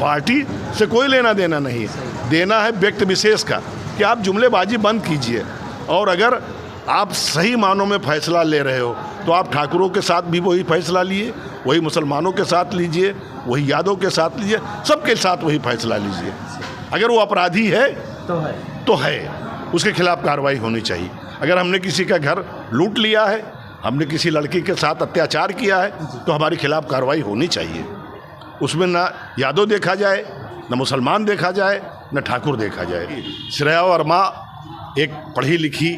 Party से कोई लेना देना नहीं है, देना है व्यक्ति विशेष का कि आप जुमलेबाजी बंद कीजिए। और अगर आप सही मानों में फैसला ले रहे हो तो आप ठाकुरों के साथ भी वही फैसला लिए, वही मुसलमानों के साथ लीजिए, वही यादव के साथ लीजिए, सबके साथ वही फैसला लीजिए। अगर वो अपराधी है तो है, उसके खिलाफ कार्रवाई होनी चाहिए। अगर हमने किसी का घर लूट लिया है, हमने किसी लड़की के साथ अत्याचार किया है, तो हमारे खिलाफ कार्रवाई होनी चाहिए। उसमें ना यादव देखा जाए, न मुसलमान देखा जाए, न ठाकुर देखा जाए। श्रेया वर्मा एक पढ़ी लिखी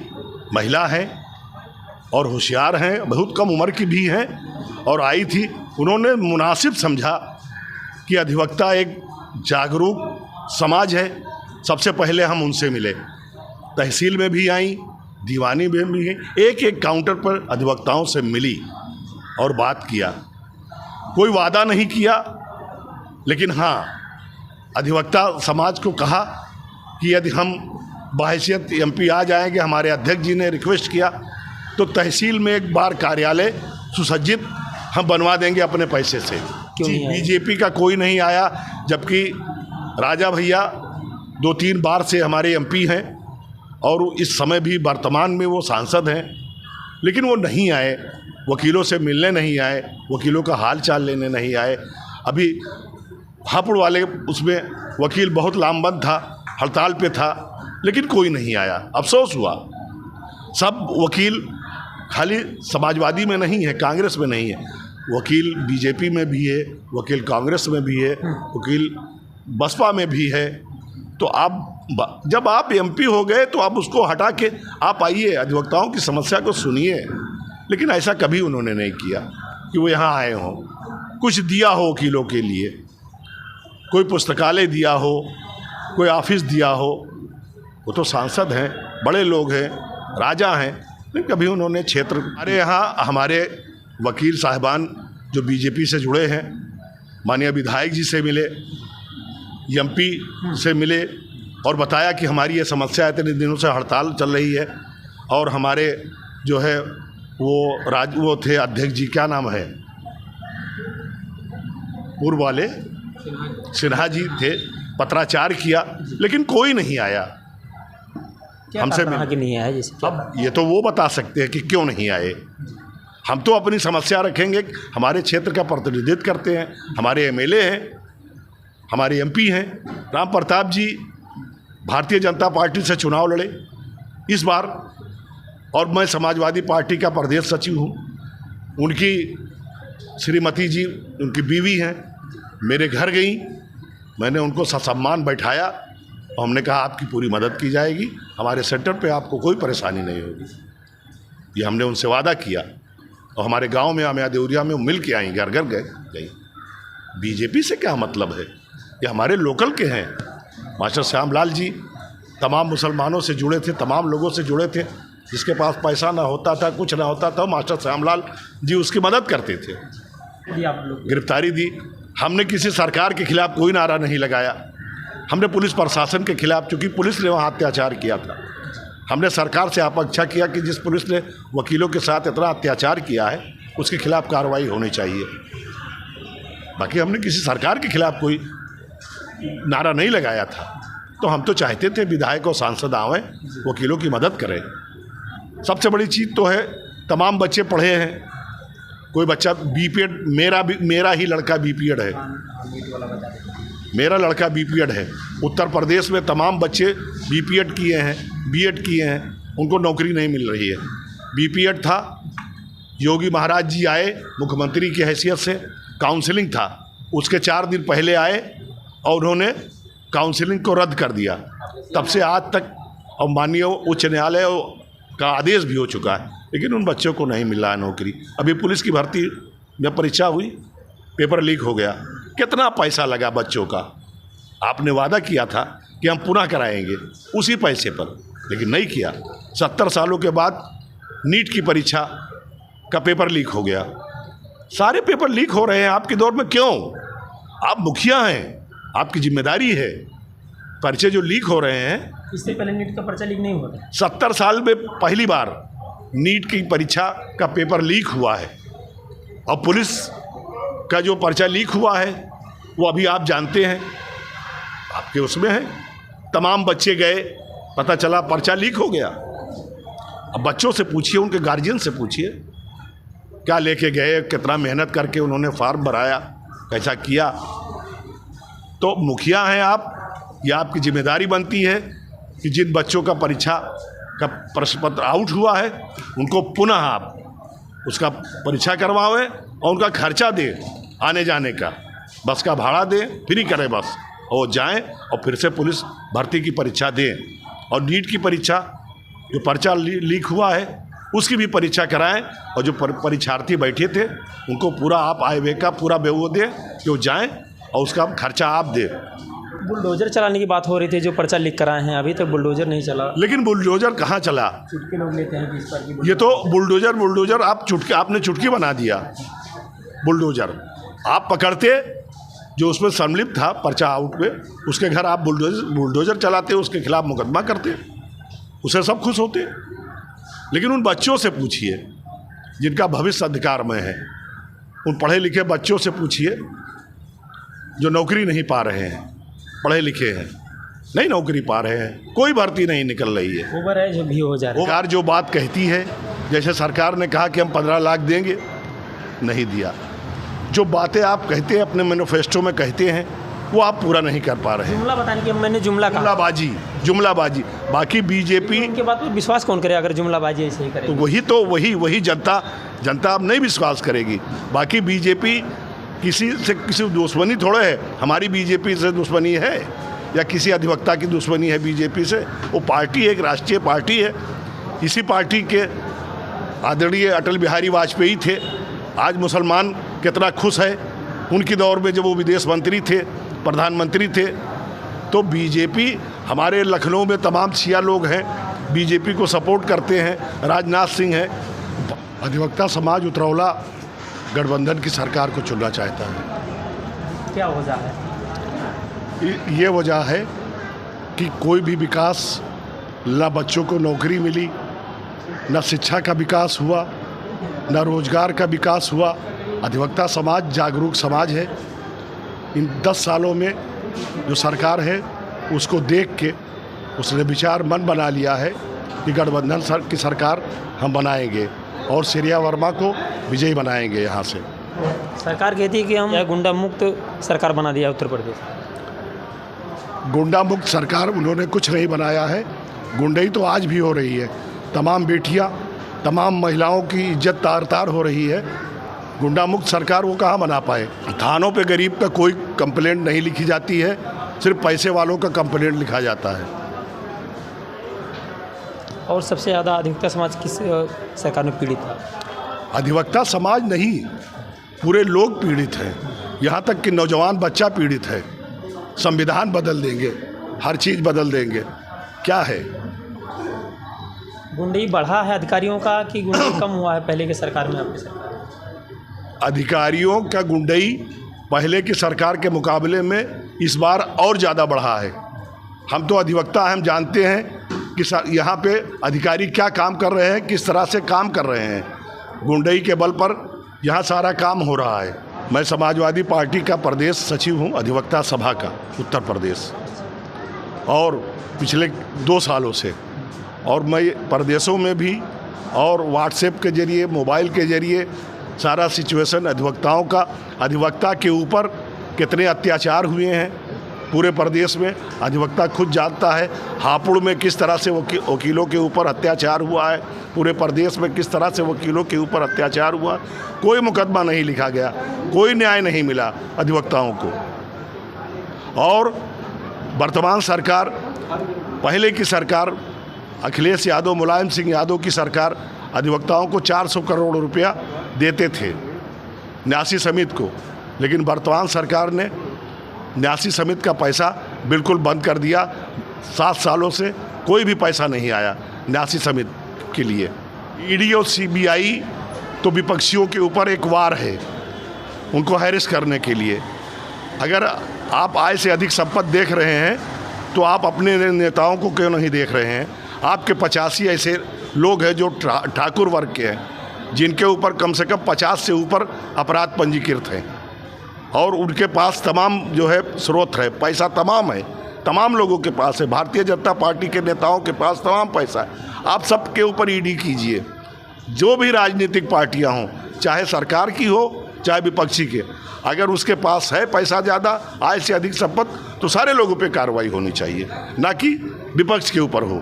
महिला है और होशियार हैं, बहुत कम उम्र की भी हैं, और आई थी। उन्होंने मुनासिब समझा कि अधिवक्ता एक जागरूक समाज है, सबसे पहले हम उनसे मिले। तहसील में भी आई, दीवानी में भी है, एक एक काउंटर पर अधिवक्ताओं से मिली और बात किया। कोई वादा नहीं किया, लेकिन हाँ, अधिवक्ता समाज को कहा कि यदि हम बहैसियत MP आ जाएंगे, हमारे अध्यक्ष जी ने रिक्वेस्ट किया, तो तहसील में एक बार कार्यालय सुसज्जित हम बनवा देंगे अपने पैसे से। बीजेपी का कोई नहीं आया, जबकि राजा भैया 2-3 बार से हमारे MP हैं और इस समय भी वर्तमान में वो सांसद हैं, लेकिन वो नहीं आए, वकीलों से मिलने नहीं आए, वकीलों का हाल चाल लेने नहीं आए। अभी हापुड़ वाले उसमें वकील बहुत लामबंद था, हड़ताल पे था, लेकिन कोई नहीं आया। अफसोस हुआ। सब वकील खाली समाजवादी में नहीं है, कांग्रेस में नहीं है, वकील बीजेपी में भी है, वकील कांग्रेस में भी है, वकील बसपा में भी है। तो आप जब आप MP हो गए तो आप उसको हटा के आप आइए, अधिवक्ताओं की समस्या को सुनिए। लेकिन ऐसा कभी उन्होंने नहीं किया कि वो यहाँ आए हों, कुछ दिया हो वकीलों के लिए, कोई पुस्तकालय दिया हो, कोई ऑफिस दिया हो। वो तो सांसद हैं, बड़े लोग हैं, राजा हैं, लेकिन कभी उन्होंने क्षेत्र। हमारे यहाँ हमारे वकील साहिबान जो बीजेपी से जुड़े हैं, माननीय विधायक जी से मिले, MP से मिले और बताया कि हमारी ये समस्या इतने दिनों से हड़ताल चल रही है। और हमारे जो है वो थे अध्यक्ष जी, क्या नाम है, पूर्व वाले सिन्हा जी थे, पत्राचार किया, लेकिन कोई नहीं आया हमसे मिलने। नहीं आया जैसे अब ये तो वो बता सकते हैं कि क्यों नहीं आए। हम तो अपनी समस्या रखेंगे, हमारे क्षेत्र का प्रतिनिधित्व करते हैं, हमारे MLA हैं, हमारे MP हैं। राम प्रताप जी भारतीय जनता पार्टी से चुनाव लड़े इस बार, और मैं समाजवादी पार्टी का प्रदेश सचिव हूँ। उनकी श्रीमती जी, उनकी बीवी हैं, मेरे घर गई, मैंने उनको ससम्मान बैठाया और हमने कहा आपकी पूरी मदद की जाएगी, हमारे सेंटर पे आपको कोई परेशानी नहीं होगी। ये हमने उनसे वादा किया। और हमारे गांव में, आमिया देवरिया में मिल के आई, घर घर गई। बीजेपी से क्या मतलब है, ये हमारे लोकल के हैं। मास्टर श्यामलाल जी तमाम मुसलमानों से जुड़े थे, तमाम लोगों से जुड़े थे। जिसके पास पैसा ना होता था, कुछ ना होता था, मास्टर श्यामलाल जी उसकी मदद करते थे। गिरफ्तारी दी। हमने किसी सरकार के खिलाफ कोई नारा नहीं लगाया, हमने पुलिस प्रशासन के खिलाफ, चूँकि पुलिस ने वहाँ अत्याचार किया था, हमने सरकार से अपेक्षा किया कि जिस पुलिस ने वकीलों के साथ इतना अत्याचार किया है उसके खिलाफ कार्रवाई होनी चाहिए। बाकी हमने किसी सरकार के खिलाफ कोई नारा नहीं लगाया था। तो हम तो चाहते थे विधायक और सांसद आवें, वकीलों की मदद करें। सबसे बड़ी चीज़ तो है, तमाम बच्चे पढ़े हैं, कोई बच्चा BPED, मेरा ही लड़का BPED है, मेरा लड़का BPED है। उत्तर प्रदेश में तमाम बच्चे BPED किए हैं, B.Ed किए हैं, उनको नौकरी नहीं मिल रही है। BPED था, योगी महाराज जी आए मुख्यमंत्री की हैसियत से, काउंसलिंग था, उसके 4 दिन पहले आए और उन्होंने काउंसलिंग को रद्द कर दिया। तब से आज तक, और माननीय उच्च न्यायालय का आदेश भी हो चुका है, लेकिन उन बच्चों को नहीं मिल रहा है नौकरी। अभी पुलिस की भर्ती में परीक्षा हुई, पेपर लीक हो गया, कितना पैसा लगा बच्चों का। आपने वादा किया था कि हम पुनः कराएंगे उसी पैसे पर, लेकिन नहीं किया। 70 सालों के बाद नीट की परीक्षा का पेपर लीक हो गया। सारे पेपर लीक हो रहे हैं आपके दौर में, क्यों? आप मुखिया हैं, आपकी जिम्मेदारी है। पर्चे जो लीक हो रहे हैं, इससे पहले नीट का पर्चा लीक नहीं हुआ था। 70 साल में पहली बार नीट की परीक्षा का पेपर लीक हुआ है। और पुलिस का जो पर्चा लीक हुआ है वो अभी आप जानते हैं, आपके उसमें है। तमाम बच्चे गए, पता चला पर्चा लीक हो गया। अब बच्चों से पूछिए, उनके गार्जियन से पूछिए, क्या लेके गए, कितना मेहनत करके उन्होंने फॉर्म भराया, कैसा किया। तो मुखिया हैं आप, ये आपकी जिम्मेदारी बनती है कि जिन बच्चों का परीक्षा का प्रश्न पत्र आउट हुआ है उनको पुनः आप उसका परीक्षा करवाएं और उनका खर्चा दें, आने जाने का, बस का भाड़ा दें, फ्री करें बस, और जाएं और फिर से पुलिस भर्ती की परीक्षा दें। और नीट की परीक्षा जो पर्चा लीक हुआ है उसकी भी परीक्षा कराएं, और जो परीक्षार्थी बैठे थे उनको पूरा आप आय व्यय का पूरा वो दें कि वो जाएँ और उसका खर्चा आप दें। बुलडोजर चलाने की बात हो रही थी, जो पर्चा लीक कराए हैं, अभी तक बुलडोजर नहीं चला। लेकिन बुलडोजर कहाँ चला? चुटकी लोग लेते हैं कि इस पर की ये तो बुलडोजर आपने चुटकी बना दिया। बुलडोजर आप पकड़ते जो उसमें सम्मिलित था पर्चा आउट में, उसके घर आप बुलडोजर चलाते, उसके खिलाफ मुकदमा करते, उसे सब खुश होते। लेकिन उन बच्चों से पूछिए जिनका भविष्य अधिकार में है, उन पढ़े लिखे बच्चों से पूछिए जो नौकरी नहीं पा रहे हैं, पढ़े लिखे हैं, नहीं नौकरी पा रहे हैं, कोई भर्ती नहीं निकल रही है। ओवर है जो भी हो जा रहा है। सरकार जो बात कहती है, जैसे सरकार ने कहा कि हम 15 लाख देंगे, नहीं दिया। जो बातें आप कहते हैं अपने मैनिफेस्टो में कहते हैं, वो आप पूरा नहीं कर पा रहे हैं। जुमला बताने की मैंने जुमला कहा, जुमलाबाजी। बाकी बीजेपी उनके बात पर विश्वास कौन करे अगर जुमलाबाजी ऐसे ही करे? तो वही जनता अब नहीं विश्वास करेगी। बाकी बीजेपी किसी दुश्मनी थोड़े है, हमारी बीजेपी से दुश्मनी है या किसी अधिवक्ता की दुश्मनी है बीजेपी से। वो पार्टी एक राष्ट्रीय पार्टी है। इसी पार्टी के आदरणीय अटल बिहारी वाजपेयी थे। आज मुसलमान कितना खुश है, उनकी दौर में जब वो विदेश मंत्री थे, प्रधानमंत्री थे। तो बीजेपी, हमारे लखनऊ में तमाम शिया लोग हैं, बीजेपी को सपोर्ट करते हैं, राजनाथ सिंह है। अधिवक्ता समाज उतरौला गठबंधन की सरकार को चुनना चाहता है। क्या वजह है? ये वजह है कि कोई भी विकास, न बच्चों को नौकरी मिली, न शिक्षा का विकास हुआ, न रोजगार का विकास हुआ। अधिवक्ता समाज जागरूक समाज है। इन 10 सालों में जो सरकार है उसको देख के उसने विचार मन बना लिया है कि गठबंधन की सरकार हम बनाएंगे और श्रेया वर्मा को विजयी बनाएंगे। यहाँ से सरकार कहती है कि हम गुंडा मुक्त सरकार बना दिया उत्तर प्रदेश। गुंडा मुक्त सरकार उन्होंने कुछ नहीं बनाया है। गुंडई तो आज भी हो रही है। तमाम बेटियां, तमाम महिलाओं की इज्जत तार तार हो रही है। गुंडा मुक्त सरकार वो कहाँ बना पाए? थानों पे गरीब का कोई कंप्लेंट नहीं लिखी जाती है, सिर्फ पैसे वालों का कंप्लेंट लिखा जाता है। और सबसे ज़्यादा अधिवक्ता समाज किस सरकार में पीड़ित है? अधिवक्ता समाज नहीं, पूरे लोग पीड़ित हैं। यहाँ तक कि नौजवान बच्चा पीड़ित है। संविधान बदल देंगे, हर चीज़ बदल देंगे, क्या है? गुंडई बढ़ा है अधिकारियों का कि गुंडई कम हुआ है पहले की सरकार में? आपकी सरकार अधिकारियों का गुंडई पहले की सरकार के मुकाबले में इस बार और ज़्यादा बढ़ा है। हम तो अधिवक्ता हैं, हम जानते हैं कि यहाँ पे अधिकारी क्या काम कर रहे हैं, किस तरह से काम कर रहे हैं। गुंडई के बल पर यहाँ सारा काम हो रहा है। मैं समाजवादी पार्टी का प्रदेश सचिव हूँ, अधिवक्ता सभा का उत्तर प्रदेश, और पिछले 2 सालों से। और मैं प्रदेशों में भी और व्हाट्सएप के ज़रिए, मोबाइल के ज़रिए सारा सिचुएशन अधिवक्ताओं का, अधिवक्ता के ऊपर कितने अत्याचार हुए हैं पूरे प्रदेश में अधिवक्ता खुद जानता है। हापुड़ में किस तरह से वकीलों के ऊपर अत्याचार हुआ है, पूरे प्रदेश में किस तरह से वकीलों के ऊपर अत्याचार हुआ। कोई मुकदमा नहीं लिखा गया, कोई न्याय नहीं मिला अधिवक्ताओं को। और वर्तमान सरकार, पहले की सरकार, अखिलेश यादव, मुलायम सिंह यादव की सरकार अधिवक्ताओं को 400 करोड़ रुपया देते थे न्यासी समिति को। लेकिन वर्तमान सरकार ने न्यासी समिति का पैसा बिल्कुल बंद कर दिया। 7 सालों से कोई भी पैसा नहीं आया न्यासी समिति के लिए। ईडी और सीबीआई तो विपक्षियों के ऊपर एक वार है, उनको हैरेस करने के लिए। अगर आप आय से अधिक संपत्ति देख रहे हैं तो आप अपने नेताओं को क्यों नहीं देख रहे हैं? आपके 85 ऐसे लोग हैं जो ठाकुर वर्ग के हैं, जिनके ऊपर कम से कम 50 से ऊपर अपराध पंजीकृत हैं। और उनके पास तमाम जो है स्रोत है, पैसा तमाम है, तमाम लोगों के पास है, भारतीय जनता पार्टी के नेताओं के पास तमाम पैसा है। आप सबके ऊपर ईडी कीजिए, जो भी राजनीतिक पार्टियां हों, चाहे सरकार की हो चाहे विपक्षी के, अगर उसके पास है पैसा ज़्यादा, आय से अधिक संपत्ति, तो सारे लोगों पे कार्रवाई होनी चाहिए, ना कि विपक्ष के ऊपर हो।